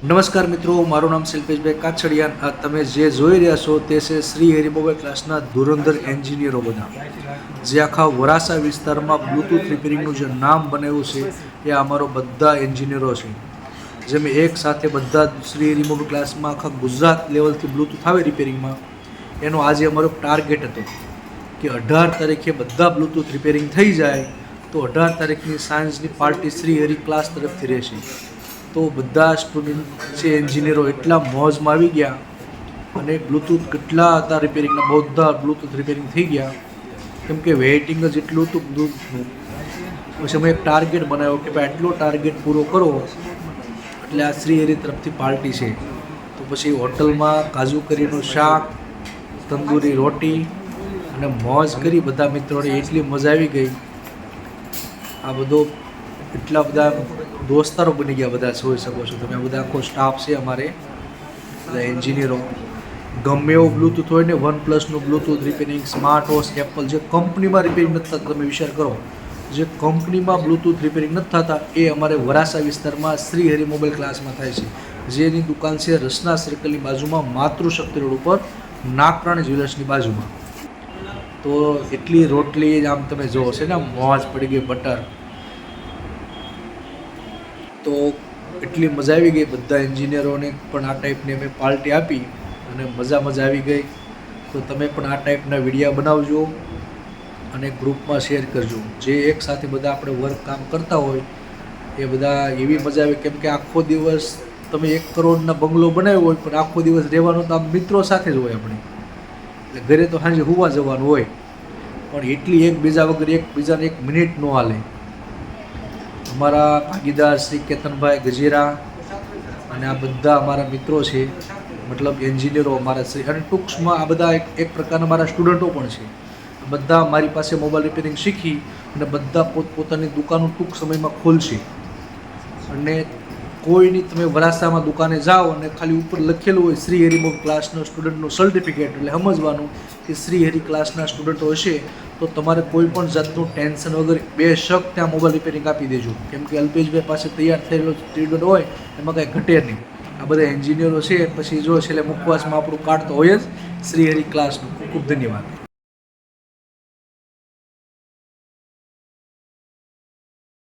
નમસ્કાર મિત્રો, મારું નામ શિલ્પેશભાઈ કાછડિયા. તમે જે જોઈ રહ્યા છો તે છે શ્રી હરિ મોબાઈલ ક્લાસના ધુરંધર એન્જિનિયરો બધા, જે આખા વરાસા વિસ્તારમાં બ્લૂટૂથ રિપેરિંગનું જે નામ બનાવ્યું છે એ અમારો બધા એન્જિનિયરો છે. જે મેં એક સાથે બધા શ્રી હરિ મોબાઈલ ક્લાસમાં આખા ગુજરાત લેવલથી બ્લૂટૂથ આવે રિપેરિંગમાં, એનો આજે અમારો ટાર્ગેટ હતો કે 18 તારીખે બધા બ્લૂટૂથ રિપેરિંગ થઈ જાય તો 18 તારીખની સાંજની પાર્ટી શ્રી હરિ ક્લાસ તરફથી રહેશે. તો બધા સ્ટુડન્ટ છે એન્જિનિયરો એટલા મોજમાં આવી ગયા અને બ્લૂટૂથ કેટલા હતા રિપેરિંગના, બધા બ્લૂટૂથ રિપેરિંગ થઈ ગયા કેમ કે વેઇટિંગ જ એટલું હતું બ્લૂટૂથનું. પછી અમે એક ટાર્ગેટ બનાવ્યો કે ભાઈ આટલો ટાર્ગેટ પૂરો કરો એટલે આ શ્રી હરિ તરફથી પાર્ટી છે. તો પછી હોટલમાં કાજુ કરીનું શાક, તંદૂરી રોટી અને મોજ કરી બધા મિત્રોને. એટલી મજા આવી ગઈ. આ બધો એટલા બધા દોસ્તારો બની ગયા બધા, જોઈ શકો છો તમે. બધા આખો સ્ટાફ છે અમારે, બધા એન્જિનિયરો. ગમે એવું બ્લૂટૂથ હોય ને, OnePlusનું Bluetooth repairing, smart watch, Apple, જે કંપનીમાં રિપેરિંગ નથી થતા, તમે વિચાર કરો, જે કંપનીમાં બ્લૂટૂથ રિપેરિંગ નથી થતા એ અમારે વરાસા વિસ્તારમાં શ્રી હરિ મોબાઈલ ક્લાસમાં થાય છે. જેની દુકાન છે રસના સર્કલની બાજુમાં, માતૃશક્તિ રોડ ઉપર, નાકરાણી જ્વેલર્સની બાજુમાં. તો એટલી રોટલી આમ તમે જોવો છે ને, મોજ પડી ગઈ, બટર. તો એટલી મજા આવી ગઈ. બધા એન્જિનિયરોને પણ આ ટાઈપની અમે પાર્ટી આપી અને મજા આવી ગઈ. તો તમે પણ આ ટાઈપના વિડીયો બનાવજો અને ગ્રુપમાં શેર કરજો. જે એક સાથે બધા આપણે વર્ક કામ કરતા હોય એ બધા એવી મજા આવે, કેમ કે આખો દિવસ તમે 1 કરોડના બંગલો બનાવ્યો હોય પણ આખો દિવસ રહેવાનું તો આમ મિત્રો સાથે જ હોય આપણે. એટલે ઘરે તો સાંજે સુવા જવાનું હોય પણ એટલી એકબીજા વગર એકબીજાને 1 મિનિટ ન હાલે. અમારા ભાગીદાર શ્રી કેતનભાઈ ગજેરા અને આ બધા અમારા મિત્રો છે, મતલબ એન્જિનિયરો અમારા છે. અને ટૂંકમાં આ બધા એક પ્રકારના મારા સ્ટુડન્ટો પણ છે. બધા મારી પાસે મોબાઈલ રિપેરિંગ શીખી અને બધા પોતપોતાની દુકાનો ટૂંક સમયમાં ખોલશે. અને કોઈની તમે વરાસામાં દુકાને જાઓ અને ખાલી ઉપર લખેલું હોય શ્રી હરિ મોબાઈલ ક્લાસનો સ્ટુડન્ટનું સર્ટિફિકેટ, એટલે સમજવાનું કે શ્રી હરિ ક્લાસના સ્ટુડન્ટો હશે તો તમારે કોઈ પણ જાતનું ટેન્શન વગર બેશક ત્યાં મોબાઈલ રિપેરિંગ આપી દેજો. કેમ કે અલ્પેશભાઈ પાસે તૈયાર થયેલો સ્ટુડન્ટ હોય એમાં કાંઈ ઘટે નહીં. આ બધા એન્જિનિયરો છે. પછી જો છેલ્લે મુખવાસમાં આપણું કાર્ડ તો હોય જ શ્રી હરિ ક્લાસનું. ખૂબ ખૂબ ધન્યવાદ.